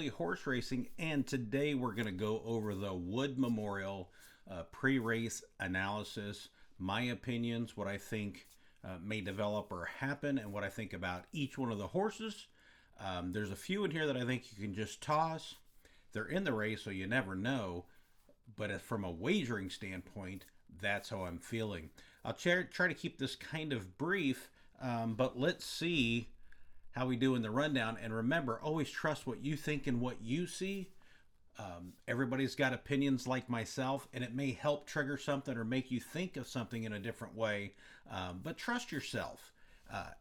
Frankly Horse Racing, and today we're going to go over the Wood Memorial pre-race analysis, my opinions, what I think may develop or happen, and what I think about each one of the horses. There's a few in here that I think you can just toss. They're in the race, so you never know, but from a wagering standpoint, that's how I'm feeling. I'll try to keep this kind of brief, but let's see how we do in the rundown. And remember, always trust what you think and what you see. Everybody's got opinions like myself, and it may help trigger something or make you think of something in a different way. But trust yourself,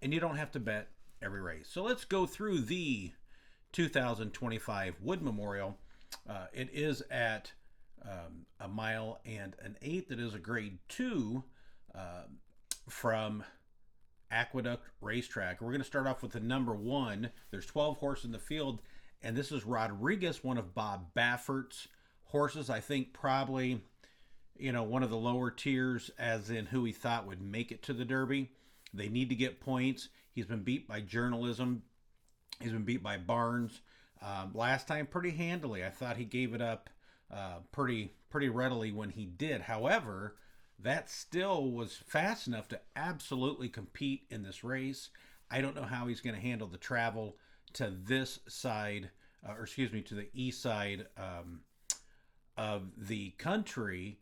and you don't have to bet every race. So let's go through the 2025 Wood Memorial. It is at a mile and an eighth. It is a grade 2 from Aqueduct Racetrack. We're going to start off with the number 1. There's 12 horses in the field, and this is Rodriguez, one of Bob Baffert's horses. I think probably, one of the lower tiers, as in who he thought would make it to the Derby. They need to get points. He's been beat by Journalism. He's been beat by Barnes. Last time pretty handily. I thought he gave it up pretty readily when he did. However, that still was fast enough to absolutely compete in this race. I don't know how he's going to handle the travel to this side, to the east side of the country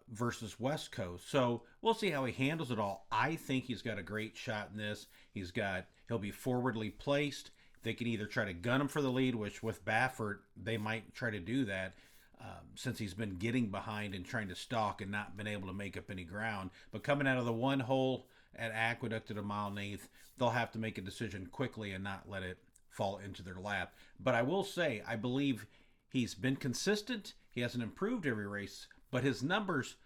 versus West Coast. So we'll see how he handles it all. I think he's got a great shot in this. He'll be forwardly placed. They can either try to gun him for the lead, which with Baffert, they might try to do that. Since he's been getting behind and trying to stalk and not been able to make up any ground. But coming out of the one hole at Aqueduct at a mile and eighth, they'll have to make a decision quickly and not let it fall into their lap. But I will say, I believe he's been consistent. He hasn't improved every race, but his numbers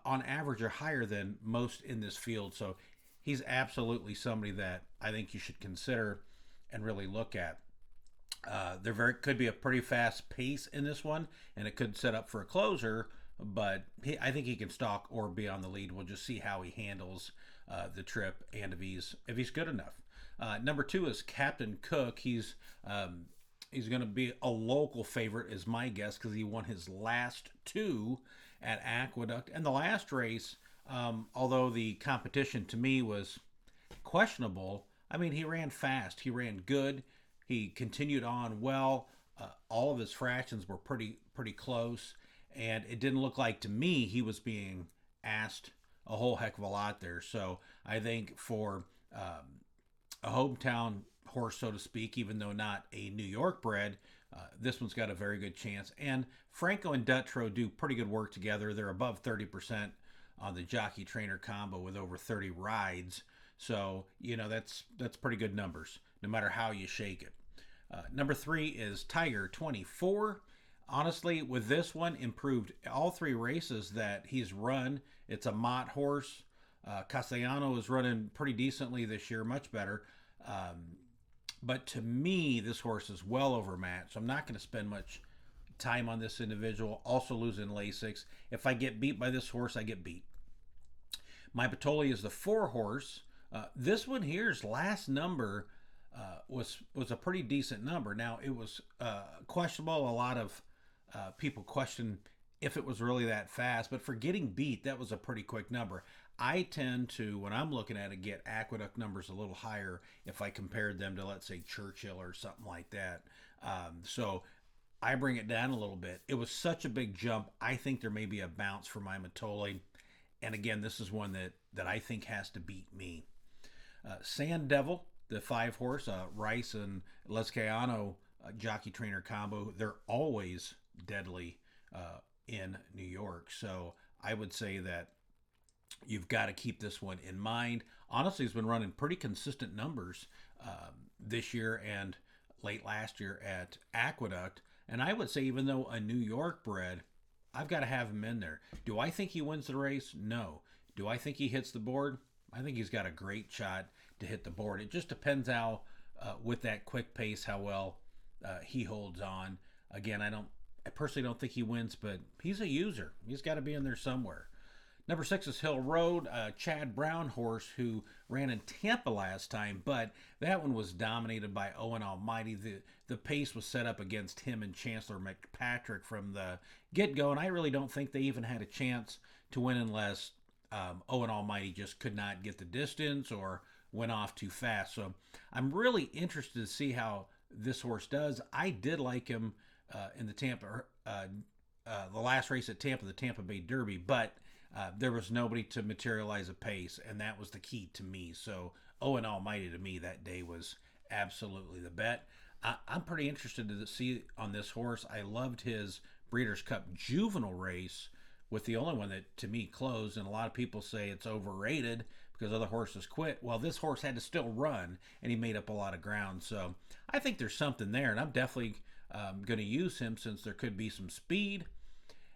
on average are higher than most in this field. So he's absolutely somebody that I think you should consider and really look at. Could be a pretty fast pace in this one, and it could set up for a closer, but I think he can stalk or be on the lead. We'll just see how he handles the trip and if he's good enough. Number 2 is Captain Cook. He's going to be a local favorite, is my guess, because he won his last 2 at Aqueduct. And the last race, although the competition to me was questionable, I mean, he ran fast. He ran good. He continued on well. All of his fractions were pretty close, and it didn't look like to me he was being asked a whole heck of a lot there. So I think for a hometown horse, so to speak, even though not a New York bred, this one's got a very good chance. And Franco and Dutrow do pretty good work together. They're above 30% on the jockey-trainer combo with over 30 rides. So, that's pretty good numbers, no matter how you shake it. Number 3 is Tiger 24. Honestly, with this one, improved all 3 races that he's run. It's a Mott horse. Castellano is running pretty decently this year, much better. But to me, this horse is well overmatched. So I'm not going to spend much time on this individual. Also losing Lasix. If I get beat by this horse, I get beat. My Patoli is the 4 horse. This one here's last number was a pretty decent number. Now, it was questionable. A lot of people question if it was really that fast, but for getting beat, that was a pretty quick number. I tend to, when I'm looking at it, get Aqueduct numbers a little higher if I compared them to, let's say, Churchill or something like that. So I bring it down a little bit. It was such a big jump. I think there may be a bounce for my Matoli. And again, this is one that I think has to beat me. Sand Devil, the 5 horse, Rice and Lescano jockey trainer combo, they're always deadly in New York. So I would say that you've got to keep this one in mind. Honestly, he's been running pretty consistent numbers this year and late last year at Aqueduct. And I would say, even though a New York bred, I've got to have him in there. Do I think he wins the race? No. Do I think he hits the board? I think he's got a great shot to hit the board. It just depends how, with that quick pace, how well he holds on. Again, I personally don't think he wins, but he's a user. He's got to be in there somewhere. Number 6 is Hill Road, Chad Brown horse who ran in Tampa last time, but that one was dominated by Owen Almighty. The pace was set up against him and Chancellor McPatrick from the get-go, and I really don't think they even had a chance to win unless Owen Almighty just could not get the distance or went off too fast. So I'm really interested to see how this horse does. I did like him in the Tampa, the last race at Tampa, the Tampa Bay Derby, but there was nobody to materialize a pace, and that was the key to me. So Owen Almighty to me that day was absolutely the bet. I'm pretty interested to see on this horse. I loved his Breeders' Cup Juvenile race with the only one that to me closed, and a lot of people say it's overrated because other horses quit. Well, this horse had to still run, and he made up a lot of ground. So I think there's something there, and I'm definitely going to use him since there could be some speed,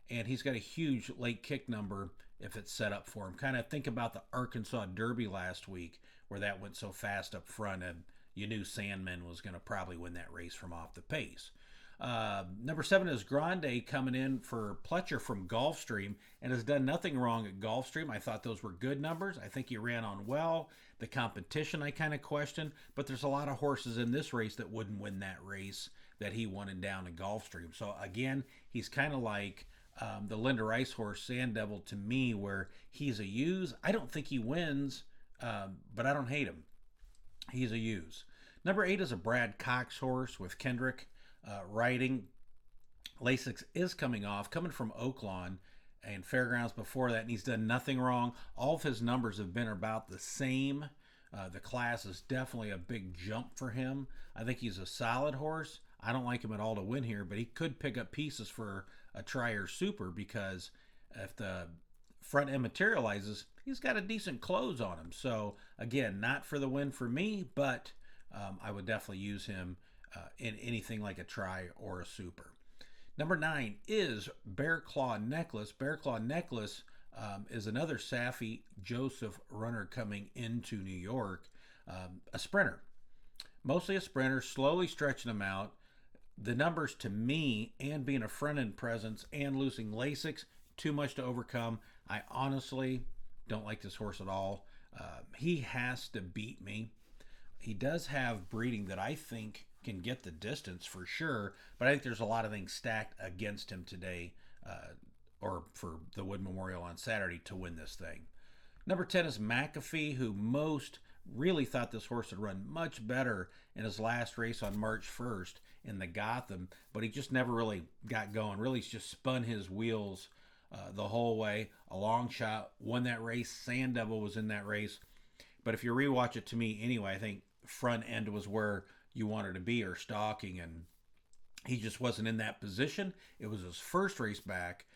and he's got a huge late kick number if it's set up for him. Kind of think about the Arkansas Derby last week where that went so fast up front, and you knew Sandman was going to probably win that race from off the pace. Number 7 is Grande coming in for Pletcher from Gulfstream and has done nothing wrong at Gulfstream. I thought those were good numbers. I think he ran on well. The competition I kind of questioned, but there's a lot of horses in this race that wouldn't win that race that he won in down at Gulfstream. So again, he's kind of like the Linda Rice horse, Sand Devil, to me, where he's a use. I don't think he wins, but I don't hate him. He's a use. Number 8 is a Brad Cox horse with Kendrick riding. Lasix is coming off, coming from Oaklawn and Fairgrounds before that, and he's done nothing wrong. All of his numbers have been about the same. The class is definitely a big jump for him. I think he's a solid horse. I don't like him at all to win here, but he could pick up pieces for a Trier Super because if the front end materializes, he's got a decent close on him. So again, not for the win for me, but I would definitely use him in anything like a Tri or a Super. Number 9 is Bear Claw Necklace. Bear Claw Necklace is another Saffie Joseph runner coming into New York. A sprinter. Mostly a sprinter, slowly stretching him out. The numbers to me, and being a front-end presence and losing Lasix, too much to overcome. I honestly don't like this horse at all. He has to beat me. He does have breeding that I think can get the distance for sure, but I think there's a lot of things stacked against him today, or for the Wood Memorial on Saturday to win this thing. Number 10 is McAfee, who most really thought this horse would run much better in his last race on March 1st in the Gotham, but he just never really got going. Really, he's just spun his wheels the whole way. A long shot, won that race. Sand Devil was in that race. But if you rewatch it, to me anyway, I think front end was where you wanted to be, or stalking, and he just wasn't in that position. It was his first race back,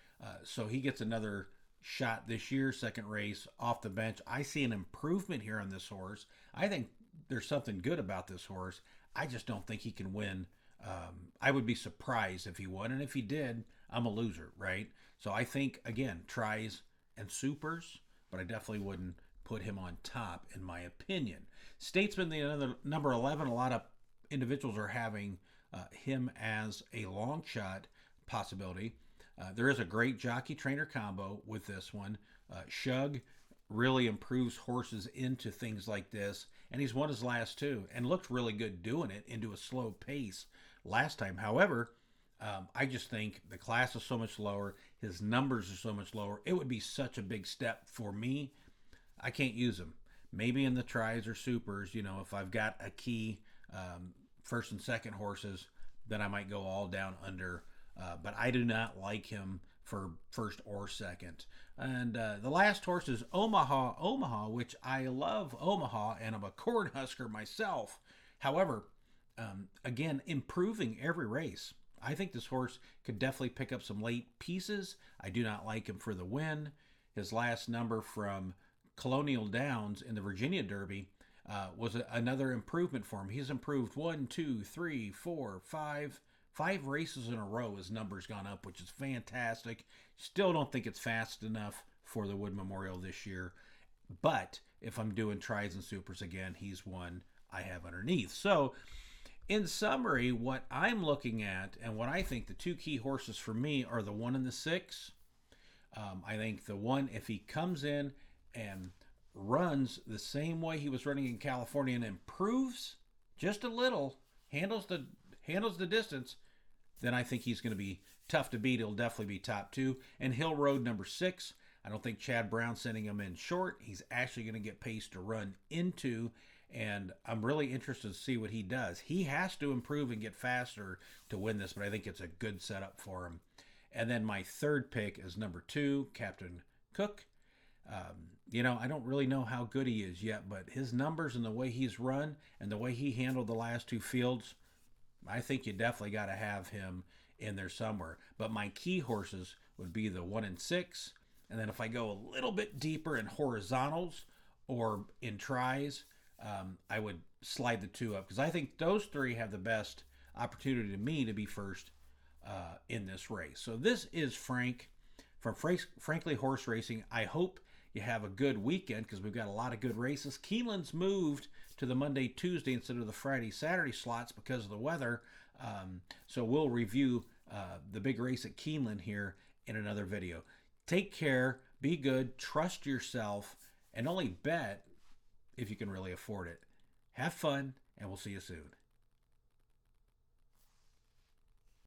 so he gets another shot this year, second race off the bench. I see an improvement here on this horse. I think there's something good about this horse. I just don't think he can win. I would be surprised if he won, and if he did, I'm a loser, right? So I think, again, tries and supers, but I definitely wouldn't put him on top, in my opinion. Statesman, the other number 11, a lot of individuals are having him as a long shot possibility. There is a great jockey trainer combo with this one. Shug really improves horses into things like this, and he's won his last 2 and looked really good doing it into a slow pace last time. However, I just think the class is so much lower, his numbers are so much lower. It would be such a big step for me. I can't use him. Maybe in the tries or supers, if I've got a key first and second horses, then I might go all down under. But I do not like him for first or second. And the last horse is Omaha, which I love Omaha, and I'm a Cornhusker myself. However, again, improving every race. I think this horse could definitely pick up some late pieces. I do not like him for the win. His last number from Colonial Downs in the Virginia Derby was another improvement for him. He's improved 1, 2, 3, 4, 5 races in a row. His number's gone up, which is fantastic. Still don't think it's fast enough for the Wood Memorial this year. But if I'm doing tries and supers again, he's one I have underneath. So in summary, what I'm looking at and what I think the 2 key horses for me are the 1 and the 6. I think the one, if he comes in and runs the same way he was running in California and improves just a little, handles the distance, then I think he's going to be tough to beat. He'll definitely be top two. And Hill Road number 6. I don't think Chad Brown's sending him in short. He's actually going to get pace to run into, and I'm really interested to see what he does. He has to improve and get faster to win this, but I think it's a good setup for him. And then my third pick is number 2, Captain Cook. I don't really know how good he is yet, but his numbers and the way he's run and the way he handled the last 2 fields, I think you definitely got to have him in there somewhere. But my key horses would be the 1 and 6. And then if I go a little bit deeper in horizontals or in tries, I would slide the 2 up because I think those 3 have the best opportunity to me to be first in this race. So this is Frank from Frankly Horse Racing. I hope you have a good weekend because we've got a lot of good races. Keeneland's moved to the Monday, Tuesday instead of the Friday, Saturday slots because of the weather. So we'll review the big race at Keeneland here in another video. Take care, be good, trust yourself, and only bet if you can really afford it. Have fun, and we'll see you soon.